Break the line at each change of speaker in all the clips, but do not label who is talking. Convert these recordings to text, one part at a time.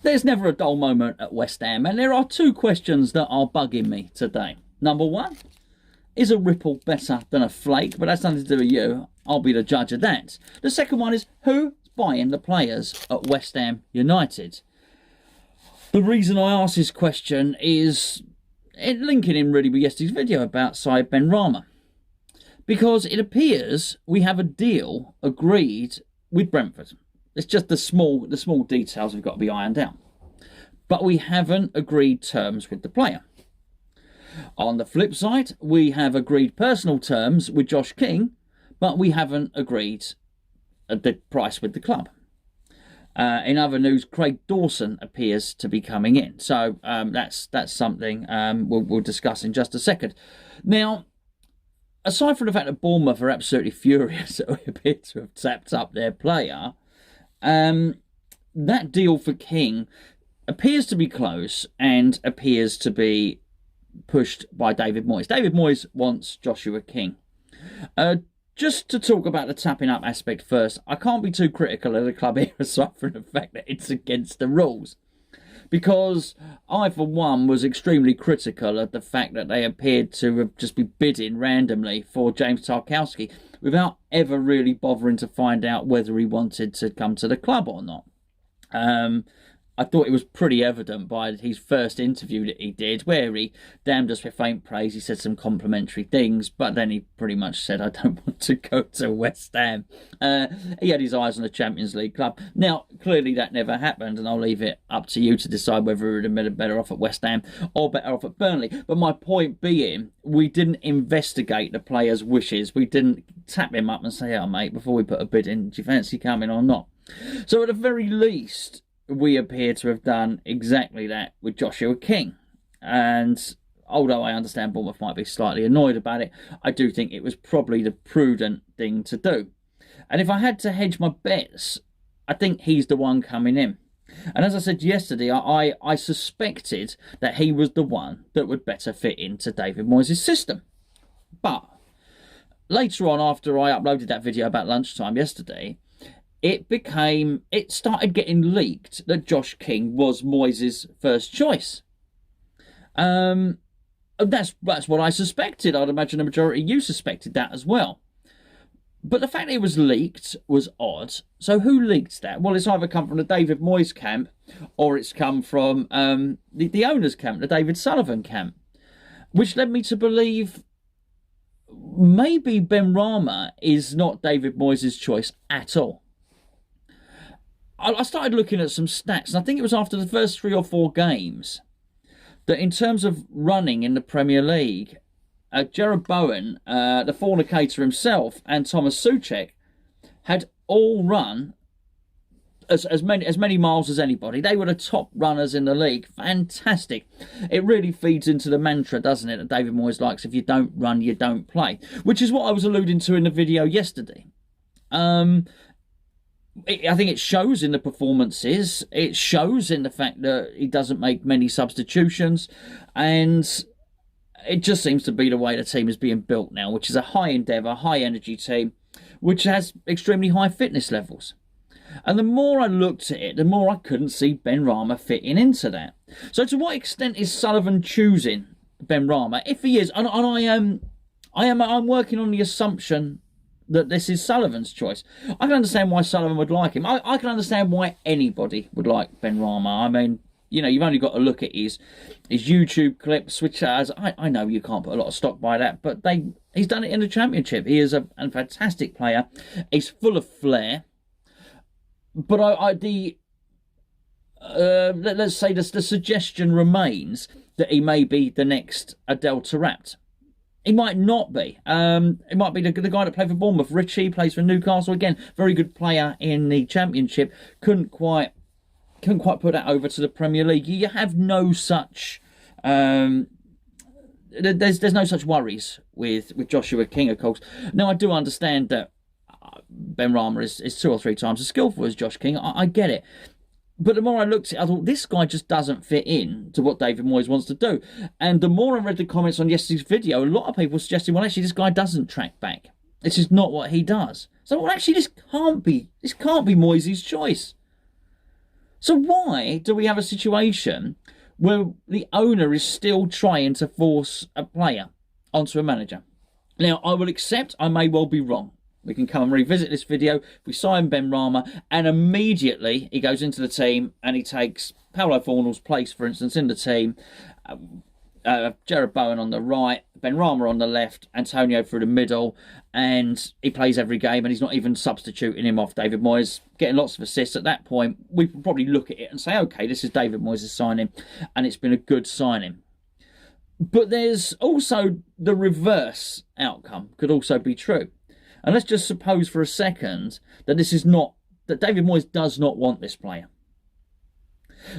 There's never a dull moment at West Ham, and there are two questions that are bugging me today. Number one, is a ripple better than a flake? But that's nothing to do with you. I'll be the judge of that. The second one is, who's buying the players at West Ham United? The reason I ask this question is linking in really with yesterday's video about Said Benrahma. Because it appears we have a deal agreed with Brentford. It's just the small details have got to be ironed out. But we haven't agreed terms with the player. On the flip side, we have agreed personal terms with Josh King, but we haven't agreed the price with the club. In other news, Craig Dawson appears to be coming in. So that's something we'll discuss in just a second. Now, aside from the fact that Bournemouth are absolutely furious that we appear to have tapped up their player, that deal for King appears to be close and appears to be pushed by David Moyes. David Moyes wants Joshua King. Just to talk about the tapping up aspect first, I can't be too critical of the club here aside from the fact that it's against the rules. Because I, for one, was extremely critical of the fact that they appeared to have just be bidding randomly for James Tarkowski without ever really bothering to find out whether he wanted to come to the club or not. I thought it was pretty evident by his first interview that he did, where he damned us with faint praise. He said some complimentary things, but then he pretty much said, I don't want to go to West Ham. He had his eyes on the Champions League club. Now, clearly that never happened, and I'll leave it up to you to decide whether he would have been better off at West Ham or better off at Burnley. But my point being, we didn't investigate the player's wishes. We didn't tap him up and say, oh, mate, before we put a bid in, do you fancy coming or not? So at the very least, we appear to have done exactly that with Joshua King. And although I understand Bournemouth might be slightly annoyed about it, I do think it was probably the prudent thing to do. And if I had to hedge my bets, I think he's the one coming in. And as I said yesterday, I suspected that he was the one that would better fit into David Moyes' system. But later on, after I uploaded that video about lunchtime yesterday, it started getting leaked that Josh King was Moyes' first choice. That's what I suspected. I'd imagine the majority of you suspected that as well. But the fact it was leaked was odd. So who leaked that? Well, it's either come from the David Moyes camp or it's come from the owner's camp, the David Sullivan camp, which led me to believe maybe Benrahma is not David Moyes' choice at all. I started looking at some stats, and I think it was after the first 3 or 4 games that in terms of running in the Premier League, Jared Bowen, the fornicator himself, and Thomas Souček had all run as many miles as anybody. They were the top runners in the league. Fantastic. It really feeds into the mantra, doesn't it, that David Moyes likes: if you don't run, you don't play, which is what I was alluding to in the video yesterday. I think it shows in the performances. It shows in the fact that he doesn't make many substitutions. And it just seems to be the way the team is being built now, which is a high endeavour, high energy team, which has extremely high fitness levels. And the more I looked at it, the more I couldn't see Benrahma fitting into that. So to what extent is Sullivan choosing Benrahma? If he is, and I'm working on the assumption that this is Sullivan's choice. I can understand why Sullivan would like him. I can understand why anybody would like Benrahma. I mean, you know, you've only got to look at his YouTube clips, which has, I know you can't put a lot of stock by that, but he's done it in the Championship. He is a fantastic player. He's full of flair. But let's say the suggestion remains that he may be the next Adel Taarabt. He might not be. It might be the guy that played for Bournemouth. Richie plays for Newcastle again. Very good player in the Championship. Couldn't quite put that over to the Premier League. You have no such. There's no such worries with Joshua King, of course. Now I do understand that Benrahma is 2 or 3 times as skillful as Josh King. I get it. But the more I looked at it, I thought, this guy just doesn't fit in to what David Moyes wants to do. And the more I read the comments on yesterday's video, a lot of people suggested, well, actually, this guy doesn't track back. This is not what he does. So, well, actually, this can't be Moyes' choice. So why do we have a situation where the owner is still trying to force a player onto a manager? Now, I will accept I may well be wrong. We can come and revisit this video. We sign Benrahma, and immediately he goes into the team and he takes Paulo Fornal's place, for instance, in the team. Jarrod Bowen on the right, Benrahma on the left, Antonio through the middle, and he plays every game, and he's not even substituting him off David Moyes, getting lots of assists. At that point, we can probably look at it and say, okay, this is David Moyes' signing, and it's been a good signing. But there's also the reverse outcome, could also be true. And let's just suppose for a second that that David Moyes does not want this player.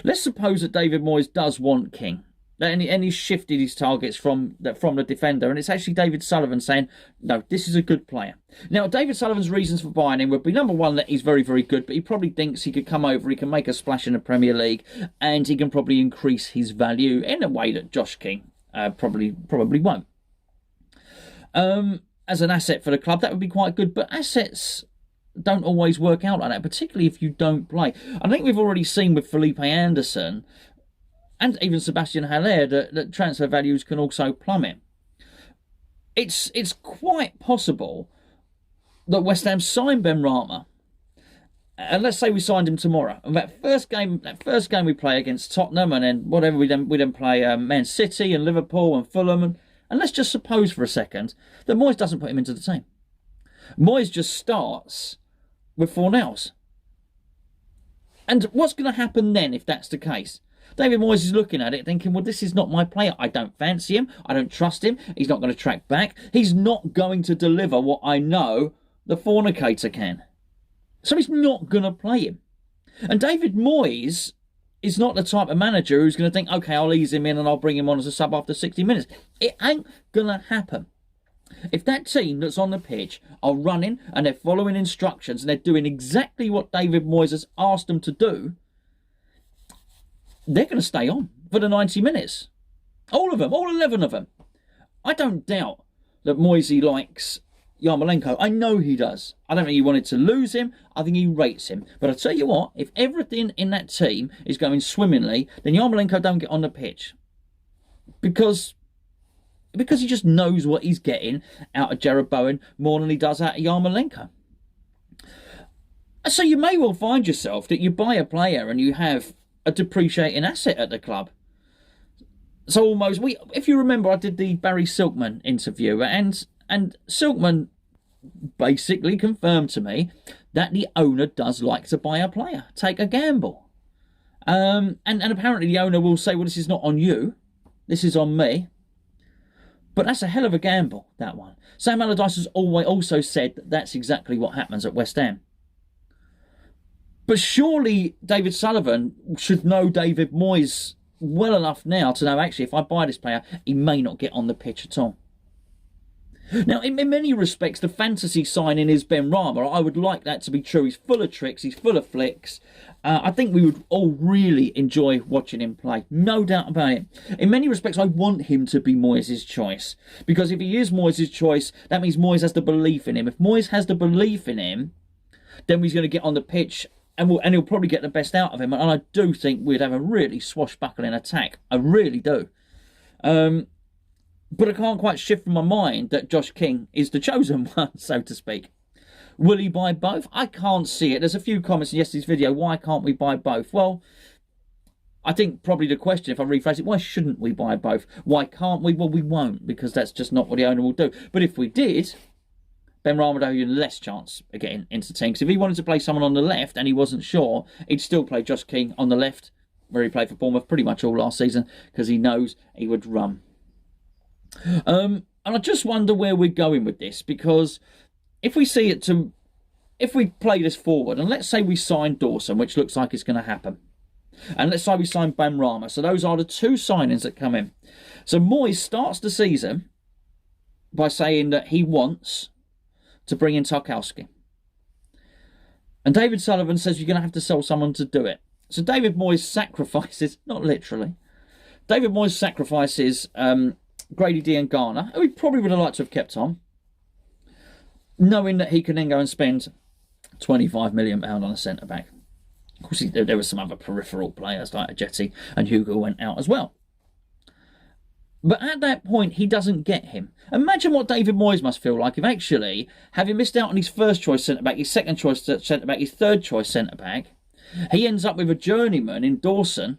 Let's suppose that David Moyes does want King, and he's shifted his targets from the defender, and it's actually David Sullivan saying, no, this is a good player. Now, David Sullivan's reasons for buying him would be, number one, that he's very, very good, but he probably thinks he could come over, he can make a splash in the Premier League, and he can probably increase his value in a way that Josh King probably won't. As an asset for the club, that would be quite good, but assets don't always work out like that, particularly if you don't play. I think we've already seen with Felipe Anderson and even Sebastian Haller that transfer values can also plummet. It's quite possible that West Ham sign Benrahma, and let's say we signed him tomorrow, and that first game we play against Tottenham, and then whatever we then play Man City and Liverpool and Fulham, and let's just suppose for a second that Moyes doesn't put him into the team. Moyes just starts with Fornals. And what's going to happen then if that's the case? David Moyes is looking at it thinking, well, this is not my player. I don't fancy him. I don't trust him. He's not going to track back. He's not going to deliver what I know the fornicator can. So he's not going to play him. And David Moyes is not the type of manager who's going to think, okay, I'll ease him in and I'll bring him on as a sub after 60 minutes. It ain't going to happen. If that team that's on the pitch are running and they're following instructions and they're doing exactly what David Moyes has asked them to do, they're going to stay on for the 90 minutes. All of them, all 11 of them. I don't doubt that Moyes likes Yarmolenko. I know he does. I don't think he wanted to lose him. I think he rates him. But I tell you what, if everything in that team is going swimmingly, then Yarmolenko don't get on the pitch. Because he just knows what he's getting out of Jarrod Bowen more than he does out of Yarmolenko. So you may well find yourself that you buy a player and you have a depreciating asset at the club. So almost, if you remember, I did the Barry Silkman interview, and Silkman basically confirmed to me that the owner does like to buy a player, take a gamble. And apparently the owner will say, well, this is not on you, this is on me. But that's a hell of a gamble, that one. Sam Allardyce has also said that that's exactly what happens at West Ham. But surely David Sullivan should know David Moyes well enough now to know, actually, if I buy this player, he may not get on the pitch at all. Now, in many respects, the fantasy signing is Benrahma. I would like that to be true. He's full of tricks. He's full of flicks. I think we would all really enjoy watching him play. No doubt about it. In many respects, I want him to be Moyes' choice. Because if he is Moyes' choice, that means Moyes has the belief in him. If Moyes has the belief in him, then he's going to get on the pitch and he'll probably get the best out of him. And I do think we'd have a really swashbuckling attack. I really do. But I can't quite shift from my mind that Josh King is the chosen one, so to speak. Will he buy both? I can't see it. There's a few comments in yesterday's video. Why can't we buy both? Well, I think probably the question, if I rephrase it, why shouldn't we buy both? Why can't we? Well, we won't, because that's just not what the owner will do. But if we did, Benrahma would have even less chance of getting into the team. Because if he wanted to play someone on the left and he wasn't sure, he'd still play Josh King on the left, where he played for Bournemouth pretty much all last season, because he knows he would run. And I just wonder where we're going with this, because if we play this forward, and let's say we sign Dawson, which looks like it's going to happen, and let's say we sign Benrahma, so those are the two signings that come in. So Moyes starts the season by saying that he wants to bring in Tarkowski, and David Sullivan says you're going to have to sell someone to do it. So David Moyes sacrifices, not literally, David Moyes sacrifices Grady D and Garner, who he probably would have liked to have kept on, knowing that he can then go and spend £25 million on a centre-back. Of course, there were some other peripheral players like Jetty and Hugo went out as well. But at that point, he doesn't get him. Imagine what David Moyes must feel like if actually, having missed out on his first choice centre-back, his second choice centre-back, his third choice centre-back, he ends up with a journeyman in Dawson,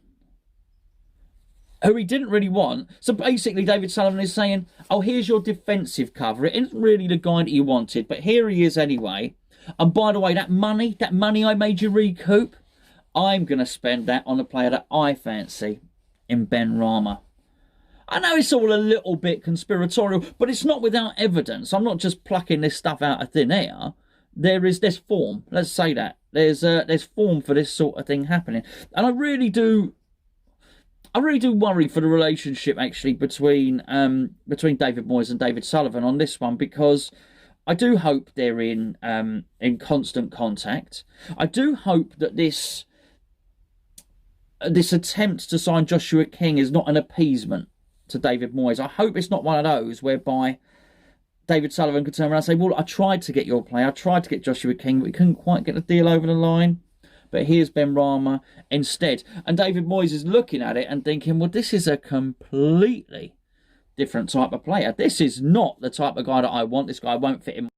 who he didn't really want. So basically, David Sullivan is saying, oh, here's your defensive cover. It isn't really the guy that you wanted, but here he is anyway. And by the way, that money I made you recoup, I'm going to spend that on a player that I fancy in Benrahma. I know it's all a little bit conspiratorial, but it's not without evidence. I'm not just plucking this stuff out of thin air. There's form. Let's say that. There's form for this sort of thing happening. And I really do worry for the relationship actually between David Moyes and David Sullivan on this one, because I do hope they're in constant contact. I do hope that this attempt to sign Joshua King is not an appeasement to David Moyes. I hope it's not one of those whereby David Sullivan could turn around and say, well, I tried to get your player, I tried to get Joshua King, but we couldn't quite get the deal over the line. But here's Benrahma instead. And David Moyes is looking at it and thinking, well, this is a completely different type of player. This is not the type of guy that I want. This guy won't fit in